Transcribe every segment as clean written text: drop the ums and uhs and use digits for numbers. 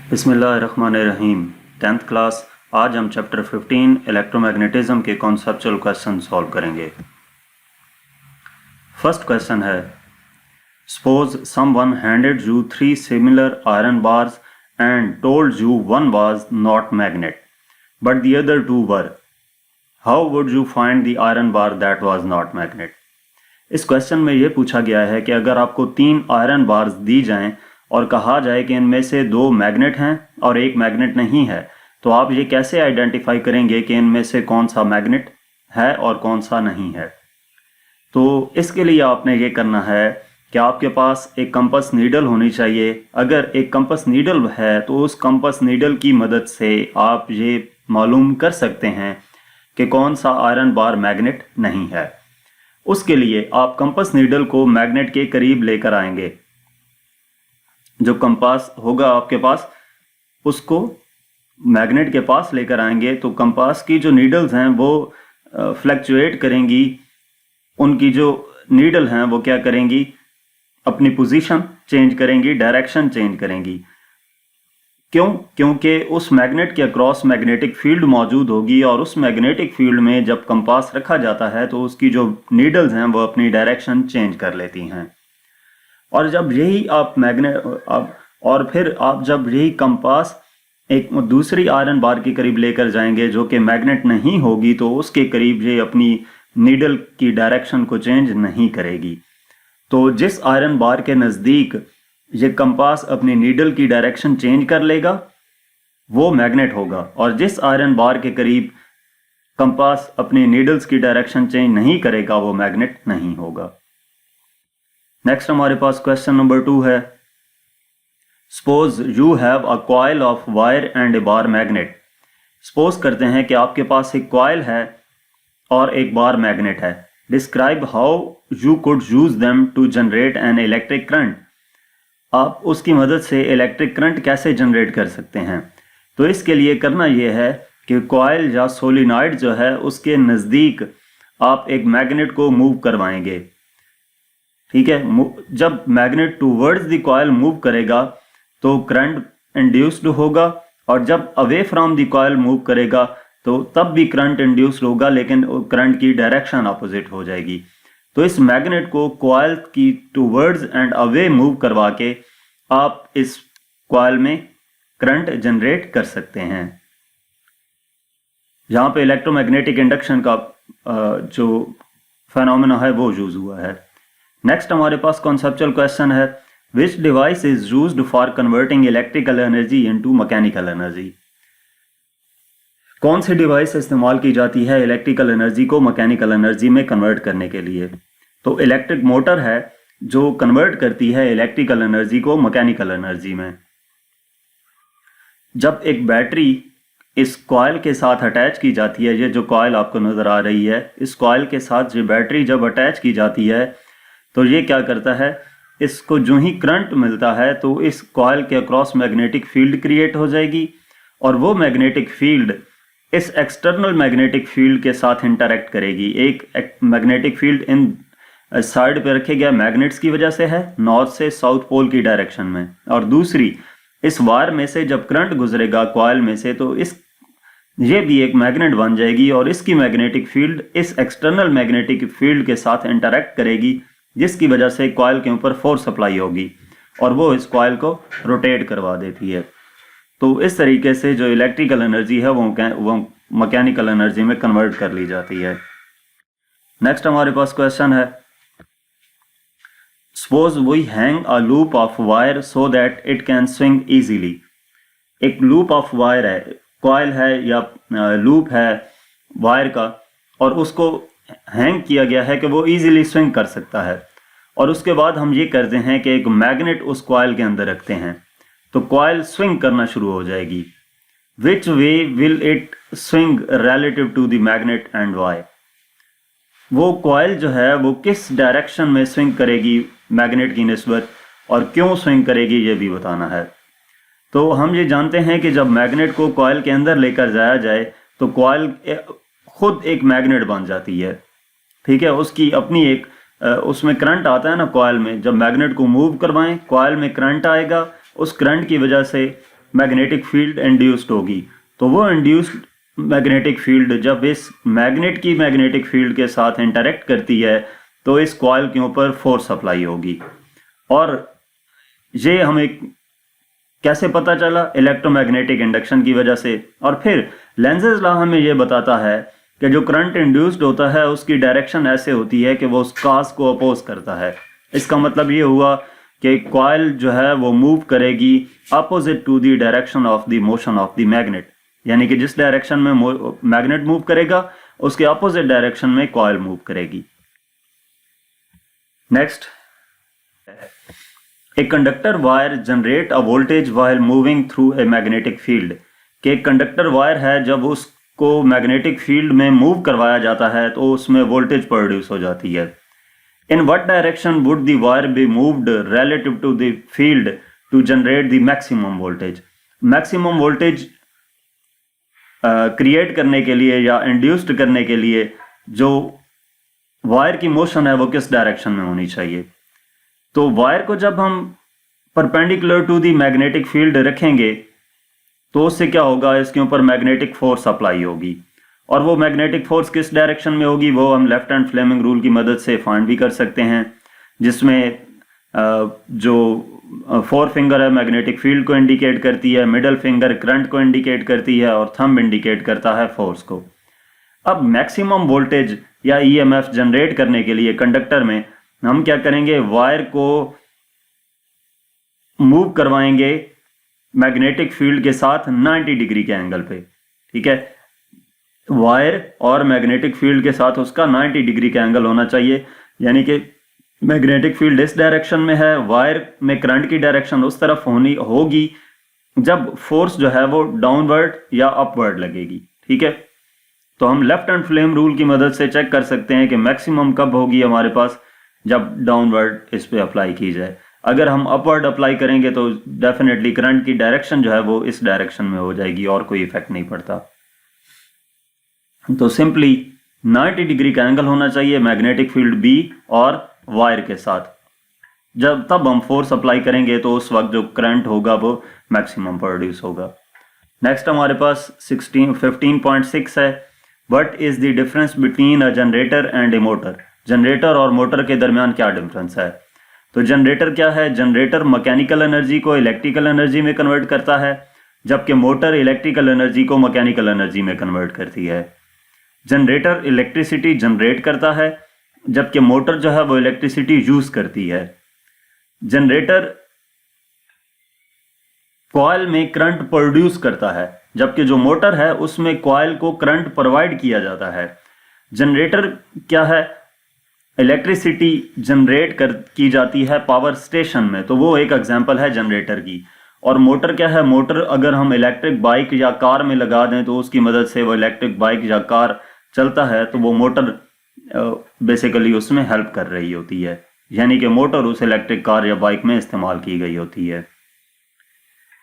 बिस्मिल्लाहिर्रहमानिर्रहीम। 10th class. आज हम चैप्टर 15 इलेक्ट्रोमैग्नेटिज्म के कॉन्सेप्चुअल क्वेश्चन सॉल्व करेंगे। फर्स्ट क्वेश्चन है, suppose someone handed you 3 similar iron bars and told you one was not magnet but the other 2 were. How would you find the iron bar that was not magnet? इस question में यह पूछा गया है कि अगर आपको 3 आयरन बार्स दी जाएं और कहा जाए कि इनमें से 2 मैग्नेट हैं और एक मैग्नेट नहीं है, तो आप ये कैसे आइडेंटिफाई करेंगे कि इनमें से कौन सा मैग्नेट है और कौन सा नहीं है। तो इसके लिए आपने ये करना है कि आपके पास एक कंपास नीडल होनी चाहिए। अगर एक कंपास नीडल है तो उस कंपास नीडल की मदद से आप ये मालूम कर सकते हैं कि कौन सा आयरन बार मैग्नेट नहीं है। उसके लिए आप कंपास नीडल को मैग्नेट के करीब लेकर आएंगे। जो कंपास होगा आपके पास उसको मैग्नेट के पास लेकर आएंगे तो कंपास की जो नीडल्स हैं वो फ्लक्चुएट करेंगी। उनकी जो नीडल हैं वो क्या करेंगी, अपनी पोजीशन चेंज करेंगी, डायरेक्शन चेंज करेंगी। क्यों? क्योंकि उस मैग्नेट के अक्रॉस मैग्नेटिक फील्ड मौजूद होगी और उस मैग्नेटिक फील्ड में जब कंपास रखा जाता है तो उसकी जो नीडल्स हैं वो अपनी डायरेक्शन चेंज कर लेती हैं। और जब यही आप फिर आप जब यही कंपास एक दूसरी आयरन बार के करीब लेकर जाएंगे जो कि मैग्नेट नहीं होगी, तो उसके करीब ये अपनी नीडल की डायरेक्शन को चेंज नहीं करेगी। तो जिस आयरन बार के नज़दीक ये कंपास अपनी नीडल की डायरेक्शन चेंज कर लेगा वो मैग्नेट होगा, और जिस आयरन बार के करीब कंपास अपनी नीडल्स की डायरेक्शन चेंज नहीं करेगा वो मैग्नेट नहीं होगा। नेक्स्ट हमारे पास क्वेश्चन नंबर 2 है, suppose you have a coil of wire and A bar magnet. Suppose करते हैं कि आपके पास एक कॉइल है और एक बार मैग्नेट है। Describe how you could use them to generate an electric current. आप उसकी मदद से इलेक्ट्रिक करंट कैसे जनरेट कर सकते हैं। तो इसके लिए करना यह है कि कॉइल या सोलिनॉइड जो है उसके नज़दीक आप एक मैग्नेट को मूव करवाएंगे। ठीक है, जब magnet towards the coil move करेगा तो करंट इंड्यूस्ड होगा, और जब away from the coil move करेगा तो तब भी करंट इंड्यूस्ड होगा, लेकिन करंट की डायरेक्शन अपोजिट हो जाएगी। तो इस मैग्नेट को कॉइल की टूवर्ड्स एंड अवे मूव करवा के आप इस कॉइल में करंट जनरेट कर सकते हैं। यहाँ पे इलेक्ट्रोमैग्नेटिक इंडक्शन का जो फेनोमेना है वो यूज हुआ है। नेक्स्ट हमारे पास कॉन्सेप्चुअल क्वेश्चन है, विच device is used for converting electrical energy into mechanical energy. कौन सी डिवाइस इस्तेमाल की जाती है इलेक्ट्रिकल एनर्जी को मैकेनिकल एनर्जी में कन्वर्ट करने के लिए। तो इलेक्ट्रिक मोटर है जो कन्वर्ट करती है इलेक्ट्रिकल एनर्जी को मैकेनिकल एनर्जी में। जब एक बैटरी इस कॉइल के साथ अटैच की जाती है, ये जो कॉइल आपको नजर आ रही है, इस कॉइल के साथ ये बैटरी जब अटैच की जाती है तो ये क्या करता है, इसको जो ही करंट मिलता है तो इस कॉइल के अक्रॉस मैग्नेटिक फील्ड क्रिएट हो जाएगी, और वो मैग्नेटिक फील्ड इस एक्सटर्नल मैग्नेटिक फील्ड के साथ इंटरेक्ट करेगी। एक मैग्नेटिक फील्ड इन साइड पे रखे गए मैग्नेट्स की वजह से है, नॉर्थ से साउथ पोल की डायरेक्शन में, और दूसरी इस वायर में से जब करंट गुजरेगा कॉइल में से तो ये भी एक मैग्नेट बन जाएगी, और इसकी मैग्नेटिक फील्ड इस एक्सटर्नल मैग्नेटिक फील्ड के साथ इंटरेक्ट करेगी, जिसकी वजह से कॉइल के ऊपर फोर्स अप्लाई होगी और वो इस कॉइल को रोटेट करवा देती है। तो इस तरीके से जो इलेक्ट्रिकल एनर्जी है वो मैकेनिकल एनर्जी में कन्वर्ट कर ली जाती है। नेक्स्ट हमारे पास क्वेश्चन है, suppose we hang a loop of wire so that it can swing easily. एक लूप ऑफ वायर है, कॉइल है या लूप है वायर का, और उसको हैंग किया गया है कि वो इजीली स्विंग कर सकता है, और उसके बाद हम ये करते हैं कि एक मैग्नेट उस कॉइल के अंदर रखते हैं तो कॉइल स्विंग करना शुरू हो जाएगी। Which way will it swing relative to the magnet and why. वो कॉइल जो है वो किस डायरेक्शन में स्विंग करेगी मैग्नेट की निस्बत, और क्यों स्विंग करेगी ये भी बताना है। तो हम ये जानते हैं कि जब मैग्नेट को कॉइल के अंदर लेकर जाया जाए तो कॉइल खुद एक मैग्नेट बन जाती है। ठीक है, उसकी अपनी एक उसमें करंट आता है ना कॉइल में, जब मैग्नेट को मूव करवाएं कॉइल में करंट आएगा, उस करंट की वजह से मैग्नेटिक फील्ड इंड्यूस्ड होगी, तो वो इंड्यूस्ड मैग्नेटिक फील्ड जब इस मैग्नेट की मैग्नेटिक फील्ड के साथ इंटरेक्ट करती है तो इस कॉइल के ऊपर फोर्स अप्लाई होगी। और ये हमें कैसे पता चला? इलेक्ट्रोमैग्नेटिक इंडक्शन की वजह से। और फिर लेंज़ेस लॉ हमें ये बताता है कि जो करंट इंड्यूस्ड होता है उसकी डायरेक्शन ऐसे होती है कि वो उस काज को अपोज करता है। इसका मतलब ये हुआ कि कॉइल जो है वो मूव करेगी opposite to the direction of the motion of the magnet, यानी कि जिस डायरेक्शन में मैग्नेट मूव करेगा उसके अपोजिट डायरेक्शन में कॉइल मूव करेगी। Next, a conductor wire generate a voltage while moving through a magnetic field. कि एक कंडक्टर वायर है, जब उसको मैग्नेटिक फील्ड में मूव करवाया जाता है तो उसमें वोल्टेज प्रोड्यूस हो जाती है। In what direction would the wire be moved relative to the field to generate the maximum voltage? Maximum voltage create करने के लिए या इंड्यूस्ड करने के लिए जो वायर की मोशन है वो किस डायरेक्शन में होनी चाहिए? तो वायर को जब हम perpendicular to the magnetic field रखेंगे तो उससे क्या होगा, इसके ऊपर मैग्नेटिक फोर्स अप्लाई होगी। और वो मैग्नेटिक फोर्स किस डायरेक्शन में होगी वो हम लेफ्ट हैंड फ्लेमिंग रूल की मदद से फाइंड भी कर सकते हैं, जिसमें जो फोर फिंगर है मैग्नेटिक फील्ड को इंडिकेट करती है, मिडल फिंगर करंट को इंडिकेट करती है और थंब इंडिकेट करता है फोर्स को। अब मैक्सिमम वोल्टेज या ईएमएफ जनरेट करने के लिए कंडक्टर में हम क्या करेंगे, वायर को मूव करवाएंगे मैग्नेटिक फील्ड के साथ 90 डिग्री के एंगल पे। ठीक है, वायर और मैग्नेटिक फील्ड के साथ उसका 90 डिग्री का एंगल होना चाहिए, यानी कि मैग्नेटिक फील्ड इस डायरेक्शन में है, वायर में करंट की डायरेक्शन उस तरफ होगी जब फोर्स जो है वो डाउनवर्ड या अपवर्ड लगेगी। ठीक है, तो हम लेफ्ट हैंड फ्लेम रूल की मदद से चेक कर सकते हैं कि मैक्सिमम कब होगी हमारे पास, जब डाउनवर्ड इस पे अप्लाई की जाए। अगर हम अपवर्ड अप्लाई करेंगे तो डेफिनेटली करंट की डायरेक्शन जो है वो इस डायरेक्शन में हो जाएगी और कोई इफेक्ट नहीं पड़ता। तो सिंपली 90 डिग्री का एंगल होना चाहिए मैग्नेटिक फील्ड बी और वायर के साथ। जब तब हम फोर्स अप्लाई करेंगे तो उस वक्त जो करंट होगा वो मैक्सिमम प्रोड्यूस होगा। नेक्स्ट हमारे पास 15.6 है, what is the difference between a generator and A motor? Generator और मोटर के दरमियान क्या डिफरेंस है? तो जनरेटर क्या है? जनरेटर मैकेनिकल एनर्जी को इलेक्ट्रिकल एनर्जी में कन्वर्ट करता है, जबकि मोटर इलेक्ट्रिकल एनर्जी को मैकेनिकल एनर्जी में कन्वर्ट करती है। जनरेटर इलेक्ट्रिसिटी जनरेट करता है, जबकि मोटर जो है वो इलेक्ट्रिसिटी यूज करती है। जनरेटर कॉइल में करंट प्रोड्यूस करता है, जबकि जो मोटर है उसमें कॉइल को करंट प्रोवाइड किया जाता है। जनरेटर क्या है? इलेक्ट्रिसिटी जनरेट की जाती है पावर स्टेशन में, तो वो एक एग्जांपल है जनरेटर की। और मोटर क्या है? मोटर अगर हम इलेक्ट्रिक बाइक या कार में लगा दें तो उसकी मदद से वो इलेक्ट्रिक बाइक या कार चलता है, तो वो मोटर बेसिकली उसमें हेल्प कर रही होती है, यानी कि मोटर उस इलेक्ट्रिक कार या बाइक में इस्तेमाल की गई होती है।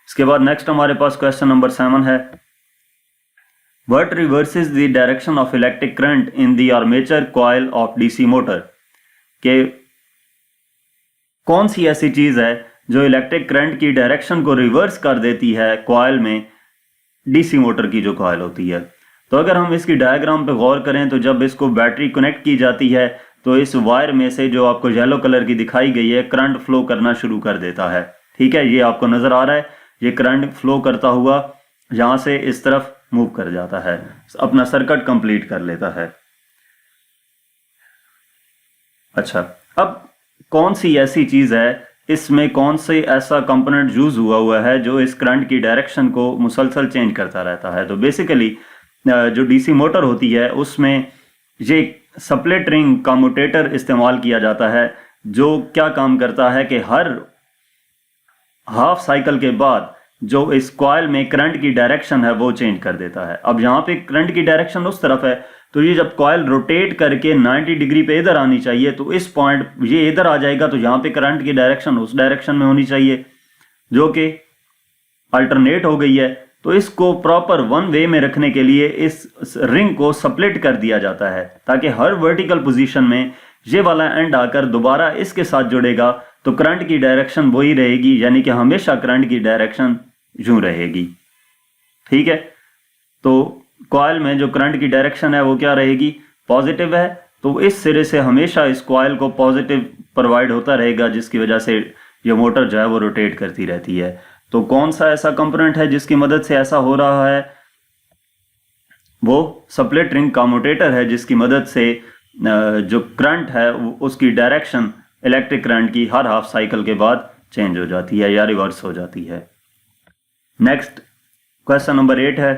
इसके बाद नेक्स्ट हमारे पास क्वेश्चन नंबर 7 है, what reverses the direction of electric current in the armature coil of DC motor? के कौन सी ऐसी चीज है जो इलेक्ट्रिक करंट की डायरेक्शन को रिवर्स कर देती है कॉइल में, डीसी मोटर की जो कॉइल होती है? तो अगर हम इसकी डायग्राम पे गौर करें तो जब इसको बैटरी कनेक्ट की जाती है तो इस वायर में से जो आपको येलो कलर की दिखाई गई है करंट फ्लो करना शुरू कर देता है। ठीक है, ये आपको नजर आ रहा है, ये करंट फ्लो करता हुआ यहां से इस तरफ मूव कर जाता है, अपना सर्किट कंप्लीट कर लेता है। अच्छा, अब कौन सी ऐसी चीज है, इसमें कौन से ऐसा कंपोनेंट यूज हुआ है जो इस करंट की डायरेक्शन को मुसलसल चेंज करता रहता है? तो बेसिकली जो डीसी मोटर होती है उसमें ये स्प्लिट रिंग कम्यूटेटर इस्तेमाल किया जाता है, जो क्या काम करता है कि हर हाफ साइकिल के बाद जो इस कॉइल में करंट की डायरेक्शन है वो चेंज कर देता है। अब यहाँ पे करंट की डायरेक्शन उस तरफ है, तो ये जब कॉइल रोटेट करके 90 डिग्री पे इधर आनी चाहिए, तो इस पॉइंट ये इधर आ जाएगा, तो यहाँ पे करंट की डायरेक्शन उस डायरेक्शन में होनी चाहिए, जो कि अल्टरनेट हो गई है। तो इसको प्रॉपर वन वे में रखने के लिए इस रिंग को स्प्लिट कर दिया जाता है, ताकि हर वर्टिकल पोजीशन में ये वाला एंड आकर दोबारा इसके साथ जुड़ेगा, तो करंट की डायरेक्शन वही रहेगी, यानी कि हमेशा करंट की डायरेक्शन यूं रहेगी। ठीक है, तो कॉइल में जो करंट की डायरेक्शन है वो क्या रहेगी, पॉजिटिव है, तो इस सिरे से हमेशा इस कॉइल को पॉजिटिव प्रोवाइड होता रहेगा, जिसकी वजह से ये मोटर जो है वो रोटेट करती रहती है। तो कौन सा ऐसा कंपोनेंट है जिसकी मदद से ऐसा हो रहा है, वो स्प्लिट रिंग कम्यूटेटर है, जिसकी मदद से जो करंट है उसकी डायरेक्शन इलेक्ट्रिक करंट की हर हाफ साइकिल के बाद चेंज हो जाती है या रिवर्स हो जाती है। नेक्स्ट क्वेश्चन नंबर 8 है,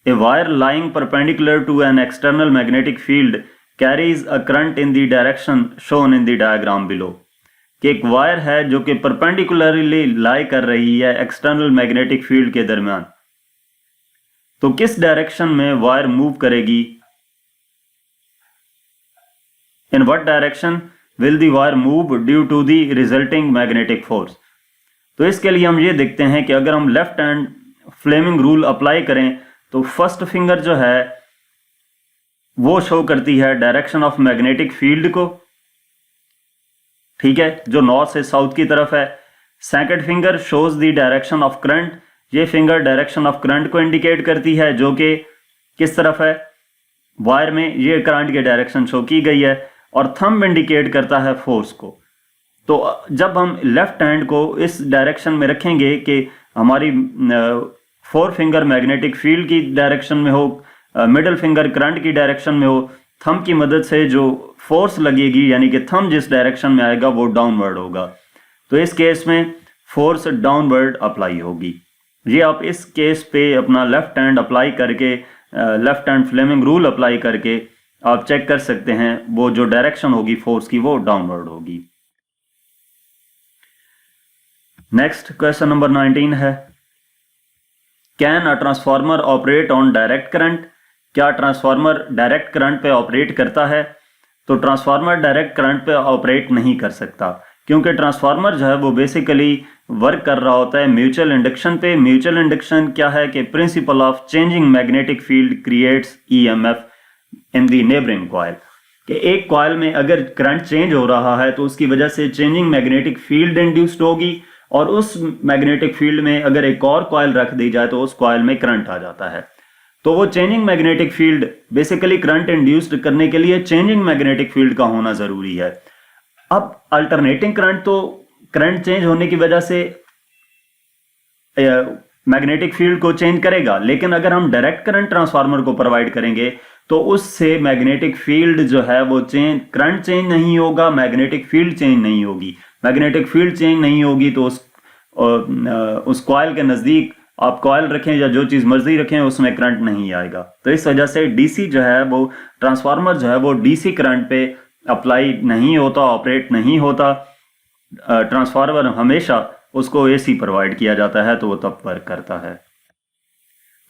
a wire lying perpendicular to an external magnetic field carries a current in the direction shown in the diagram below. कि एक वायर है जो कि परपेंडिकुलरली लाई कर रही है एक्सटर्नल मैग्नेटिक फील्ड के दरमियान, तो किस डायरेक्शन में वायर मूव करेगी, in what direction will the wire move due to the resulting magnetic force. तो इसके लिए हम ये देखते हैं कि अगर हम left hand Fleming rule apply करें तो फर्स्ट फिंगर जो है वो शो करती है डायरेक्शन ऑफ मैग्नेटिक फील्ड को, ठीक है, जो नॉर्थ से साउथ की तरफ है। Second finger shows the direction of current, ये फिंगर डायरेक्शन ऑफ करंट को इंडिकेट करती है, जो कि किस तरफ है, वायर में ये करंट की डायरेक्शन शो की गई है। और थंब इंडिकेट करता है फोर्स को। तो जब हम लेफ्ट हैंड को इस डायरेक्शन में रखेंगे कि हमारी फोर फिंगर मैग्नेटिक फील्ड की डायरेक्शन में हो, मिडिल फिंगर करंट की डायरेक्शन में हो, थंब की मदद से जो फोर्स लगेगी यानी कि थंब जिस डायरेक्शन में आएगा वो डाउनवर्ड होगा। तो इस केस में फोर्स डाउनवर्ड अप्लाई होगी। ये आप इस केस पे अपना लेफ्ट हैंड अप्लाई करके, left hand Fleming rule apply करके आप चेक कर सकते हैं, वो जो डायरेक्शन होगी फोर्स की वो डाउनवर्ड होगी। नेक्स्ट क्वेश्चन नंबर 19 है, can a transformer operate on direct current. क्या ट्रांसफार्मर डायरेक्ट करंट पे ऑपरेट करता है? तो ट्रांसफार्मर डायरेक्ट करंट पे ऑपरेट नहीं कर सकता, क्योंकि ट्रांसफार्मर जो है वो बेसिकली वर्क कर रहा होता है म्यूचुअल इंडक्शन पे। म्यूचुअल इंडक्शन क्या है कि principle of changing magnetic field creates EMF in the neighbouring coil. कि एक कॉइल में अगर करंट चेंज हो रहा है तो उसकी वजह से चेंजिंग मैग्नेटिक फील्ड इंड्यूस्ड होगी, और उस मैग्नेटिक फील्ड में अगर एक और कॉइल रख दी जाए तो उस कॉइल में करंट आ जाता है। तो वो changing magnetic field basically current induced करने के लिए चेंजिंग मैग्नेटिक फील्ड का होना जरूरी है। अब अल्टरनेटिंग करंट तो करंट चेंज होने की वजह से मैग्नेटिक फील्ड को चेंज करेगा, लेकिन अगर हम डायरेक्ट करंट ट्रांसफार्मर को प्रोवाइड करेंगे तो उससे मैग्नेटिक फील्ड जो है वो चेंज, करंट चेंज नहीं होगा, मैग्नेटिक फील्ड चेंज नहीं होगी। मैग्नेटिक फील्ड चेंज नहीं होगी तो उस कॉइल के नजदीक आप कॉइल रखें या जो चीज मर्जी रखें उसमें करंट नहीं आएगा। तो इस वजह से डीसी जो है वो ट्रांसफार्मर जो है वो डीसी करंट पे अप्लाई नहीं होता, ऑपरेट नहीं होता। ट्रांसफार्मर हमेशा उसको एसी प्रोवाइड किया जाता है तो वो तब वर्क करता है।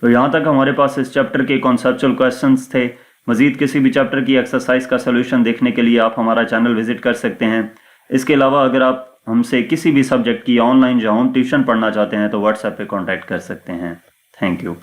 तो यहाँ तक हमारे पास इस चैप्टर के कॉन्सेप्चुअल क्वेश्चंस थे। मजीद किसी भी चैप्टर की एक्सरसाइज का सोल्यूशन देखने के लिए आप हमारा चैनल विजिट कर सकते हैं। इसके अलावा अगर आप हमसे किसी भी सब्जेक्ट की ऑनलाइन या होम ट्यूशन पढ़ना चाहते हैं तो व्हाट्सएप पे कांटेक्ट कर सकते हैं। Thank you.